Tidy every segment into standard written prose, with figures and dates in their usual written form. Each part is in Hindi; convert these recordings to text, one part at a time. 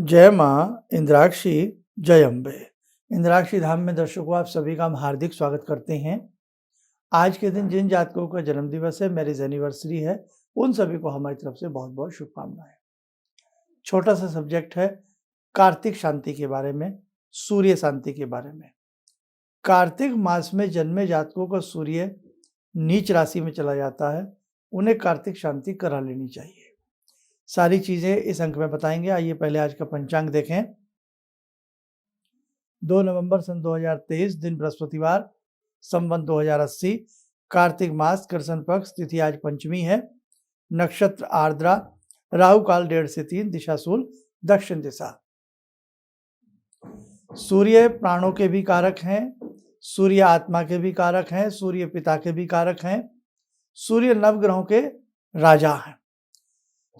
जय माँ इंद्राक्षी, जय अम्बे। इंद्राक्षी धाम में दर्शकों आप सभी का हम हार्दिक स्वागत करते हैं। आज के दिन जिन जातकों का जन्म दिवस है, मैरिज एनिवर्सरी है, उन सभी को हमारी तरफ से बहुत बहुत शुभकामनाएं। छोटा सा सब्जेक्ट है कार्तिक शांति के बारे में, सूर्य शांति के बारे में। कार्तिक मास में जन्मे जातकों का सूर्य नीच राशि में चला जाता है, उन्हें कार्तिक शांति करा लेनी चाहिए। सारी चीजें इस अंक में बताएंगे। आइए पहले आज का पंचांग देखें। 2 नवंबर सन 2023, दिन बृहस्पतिवार, संवत 2080, कार्तिक मास, कृष्ण पक्ष, तिथि आज पंचमी है, नक्षत्र आर्द्रा, राहु काल 1:30 से 3, दिशा शूल दक्षिण दिशा। सूर्य प्राणों के भी कारक हैं, सूर्य आत्मा के भी कारक हैं, सूर्य पिता के भी कारक हैं, सूर्य नवग्रहों के राजा हैं,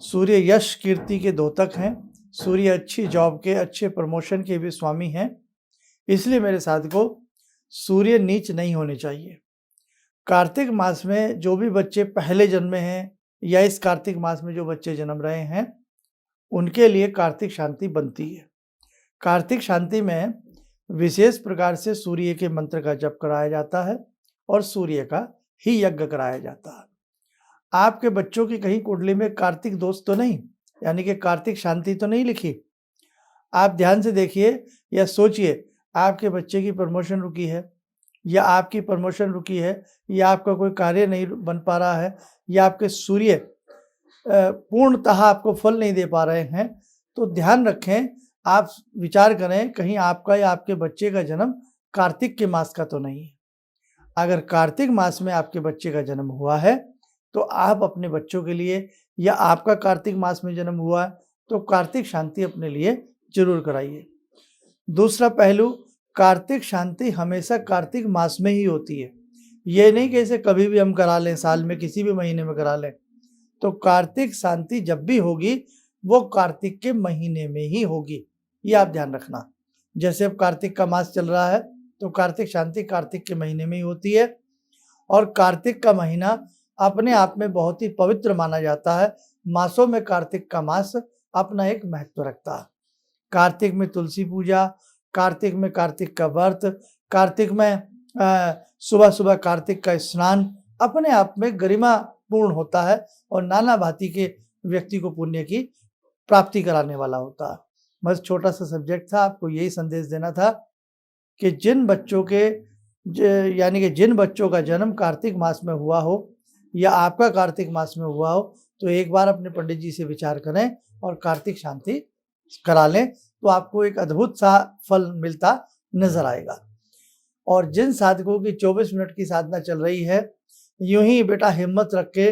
सूर्य यश कीर्ति के द्योतक हैं, सूर्य अच्छी जॉब के, अच्छे प्रमोशन के भी स्वामी हैं। इसलिए मेरे साथियों, सूर्य नीच नहीं होने चाहिए। कार्तिक मास में जो भी बच्चे पहले जन्मे हैं या इस कार्तिक मास में जो बच्चे जन्म रहे हैं, उनके लिए कार्तिक शांति बनती है। कार्तिक शांति में विशेष प्रकार से सूर्य के मंत्र का जप कराया जाता है और सूर्य का ही यज्ञ कराया जाता है। आपके बच्चों की कहीं कुंडली में कार्तिक दोष तो नहीं, यानी कि कार्तिक शांति तो नहीं लिखी। आप ध्यान से देखिए या सोचिए, आपके बच्चे की प्रमोशन रुकी है, या आपकी प्रमोशन रुकी है, या आपका कोई कार्य नहीं बन पा रहा है, या आपके सूर्य पूर्णतः आपको फल नहीं दे पा रहे हैं, तो ध्यान रखें, आप विचार करें कहीं आपका या आपके बच्चे का जन्म कार्तिक के मास का तो नहीं है। अगर कार्तिक मास में आपके बच्चे का जन्म हुआ है तो आप अपने बच्चों के लिए, या आपका कार्तिक मास में जन्म हुआ है तो कार्तिक शांति अपने लिए जरूर कराइए। दूसरा पहलू, कार्तिक शांति हमेशा कार्तिक मास में ही होती है। ये नहीं कि इसे कभी भी हम करा लें, साल में किसी भी महीने में करा लें। तो कार्तिक शांति जब भी होगी वो कार्तिक के महीने में ही होगी, ये आप ध्यान रखना। जैसे अब कार्तिक का मास चल रहा है तो कार्तिक शांति कार्तिक के महीने में ही होती है। और कार्तिक का महीना अपने आप में बहुत ही पवित्र माना जाता है। मासों में कार्तिक का मास अपना एक महत्व रखता है। कार्तिक में तुलसी पूजा, कार्तिक में कार्तिक का व्रत, कार्तिक में सुबह सुबह कार्तिक का स्नान अपने आप में गरिमा पूर्ण होता है और नाना भांति के व्यक्ति को पुण्य की प्राप्ति कराने वाला होता है। बस छोटा सा सब्जेक्ट था, आपको यही संदेश देना था कि जिन बच्चों के यानी कि जिन बच्चों का जन्म कार्तिक मास में हुआ हो या आपका कार्तिक मास में हुआ हो, तो एक बार अपने पंडित जी से विचार करें और कार्तिक शांति करा लें, तो आपको एक अद्भुत सा फल मिलता नजर आएगा। और जिन साधकों की 24 मिनट की साधना चल रही है, यूं ही बेटा हिम्मत रख के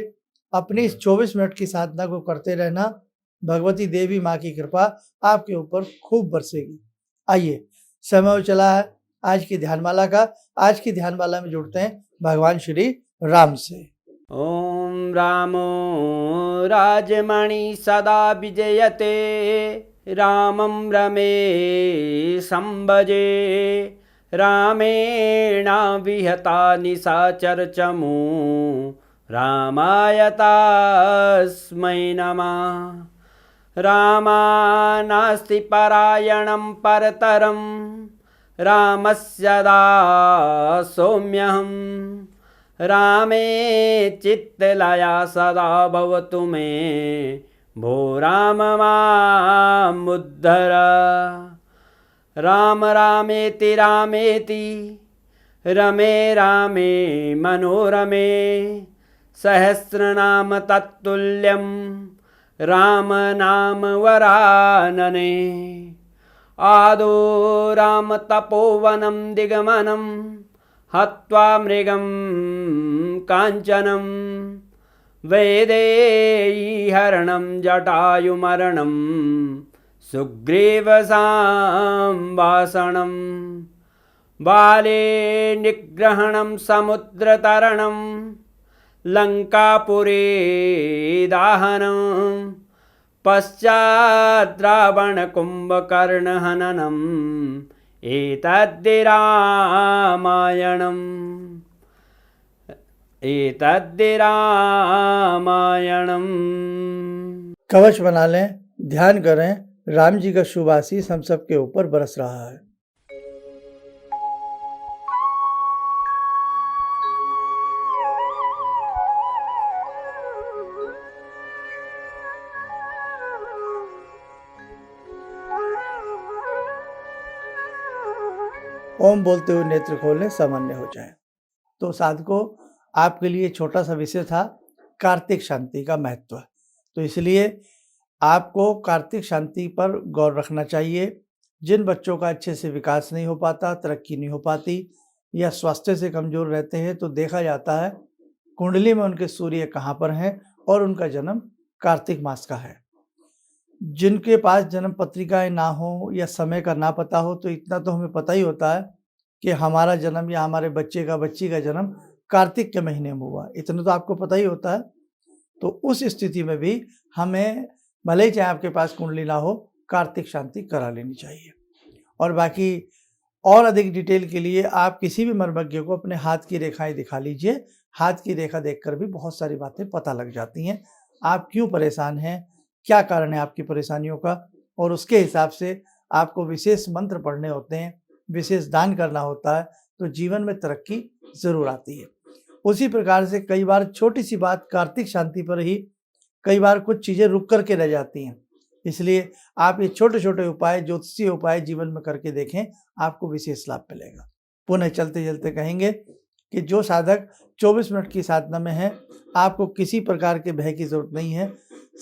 अपनी इस 24 मिनट की साधना को करते रहना। भगवती देवी माँ की कृपा आपके ऊपर खूब बरसेगी। आइए, समय चला है आज की ध्यानमाला का। आज की ध्यानमाला में जुड़ते हैं भगवान श्री राम से। ॐ रामो राजमणि सदा विजयते, रामं रमे संभजे, रामेण विहता निशाचरचमू, रामाय तस्मै नमः। रामानास्ति परायणं परतरं, रामस्य दासोऽम्यहम्। रामे चित्तलया सदा भवतु मे, भो राम मामुद्धर। राम रामेति रामेति, रमे रामे मनोरमे, सहस्रनाम तत्तुल्यं, राम नाम वरानने। आदो राम तपोवनं दिगमनं, हत्वा मृगं काञ्चनं, वैदेहीहरणं जटायुमरणं, सुग्रीवसंभाषणं, बाले निग्रहणं समुद्रतरणं, लङ्कापुरे दाहनं, पश्चात् रावणकुम्भकर्णहननं, एतद्धि रामायणम्। कवच बना लें, ध्यान करें, राम जी का शुभ आशीष हम सबके ऊपर बरस रहा है। ओम बोलते हुए नेत्र खोलें, सामान्य हो जाए। तो साधकों, आपके लिए छोटा सा विषय था कार्तिक शांति का महत्व। तो इसलिए आपको कार्तिक शांति पर गौर रखना चाहिए। जिन बच्चों का अच्छे से विकास नहीं हो पाता, तरक्की नहीं हो पाती या स्वास्थ्य से कमज़ोर रहते हैं, तो देखा जाता है कुंडली में उनके सूर्य कहाँ पर हैं और उनका जन्म कार्तिक मास का है। जिनके पास जन्म पत्रिकाएं ना हो या समय का ना पता हो, तो इतना तो हमें पता ही होता है कि हमारा जन्म या हमारे बच्चे का बच्ची का जन्म कार्तिक के महीने में हुआ, इतना तो आपको पता ही होता है। तो उस स्थिति में भी हमें भले ही चाहे आपके पास कुंडली ना हो, कार्तिक शांति करा लेनी चाहिए। और बाकी और अधिक डिटेल के लिए आप किसी भी मर्मज्ञ को अपने हाथ की रेखाएं दिखा लीजिए। हाथ की रेखा देखकर भी बहुत सारी बातें पता लग जाती हैं। आप क्यों परेशान हैं, क्या कारण है आपकी परेशानियों का, और उसके हिसाब से आपको विशेष मंत्र पढ़ने होते हैं, विशेष दान करना होता है, तो जीवन में तरक्की ज़रूर आती है। उसी प्रकार से कई बार छोटी सी बात कार्तिक शांति पर ही कई बार कुछ चीज़ें रुक कर के रह जाती हैं। इसलिए आप ये छोटे छोटे उपाय, ज्योतिषीय उपाय जीवन में करके देखें, आपको विशेष लाभ मिलेगा। पुनः चलते चलते कहेंगे कि जो साधक 24 मिनट की साधना में है, आपको किसी प्रकार के भय की जरूरत नहीं है।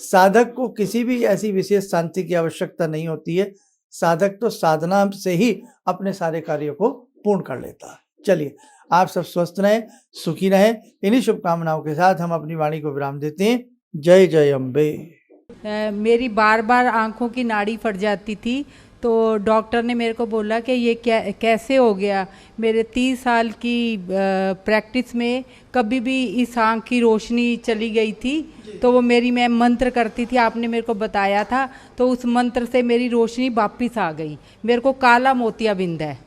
साधक को किसी भी ऐसी विशेष शांति की आवश्यकता नहीं होती है। साधक तो साधना से ही अपने सारे कार्यों को पूर्ण कर लेता है। चलिए, आप सब स्वस्थ रहें, सुखी रहें। इन्हीं शुभकामनाओं के साथ हम अपनी वाणी को विराम देते हैं। जय जय अम्बे। मेरी बार बार आंखों की नाड़ी फट जाती थी, तो डॉक्टर ने मेरे को बोला कि ये कैसे हो गया। मेरे 30 साल की प्रैक्टिस में कभी भी इस आंख की रोशनी चली गई थी, तो वो मैं मंत्र करती थी, आपने मेरे को बताया था, तो उस मंत्र से मेरी रोशनी वापस आ गई। मेरे को काला मोतियाबिंद है,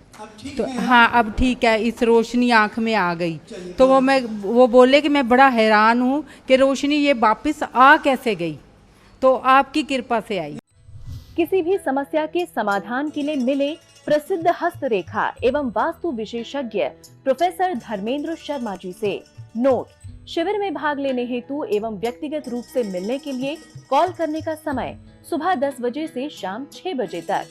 तो हाँ अब ठीक है, इस रोशनी आँख में आ गई। तो वो बोले कि मैं बड़ा हैरान हूँ कि रोशनी ये वापस आ कैसे गई, तो आपकी कृपा से आई। किसी भी समस्या के समाधान के लिए मिले प्रसिद्ध हस्तरेखा एवं वास्तु विशेषज्ञ प्रोफेसर धर्मेंद्र शर्मा जी से। नोट: शिविर में भाग लेने हेतु एवं व्यक्तिगत रूप से मिलने के लिए कॉल करने का समय सुबह 10 बजे से शाम 6 बजे तक।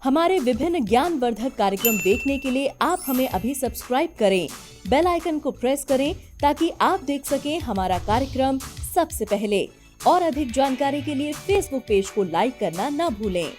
हमारे विभिन्न ज्ञानवर्धक कार्यक्रम देखने के लिए आप हमें अभी सब्सक्राइब करें, बेल आइकन को प्रेस करें ताकि आप देख सकें हमारा कार्यक्रम सबसे पहले। और अधिक जानकारी के लिए फेसबुक पेज को लाइक करना न भूलें।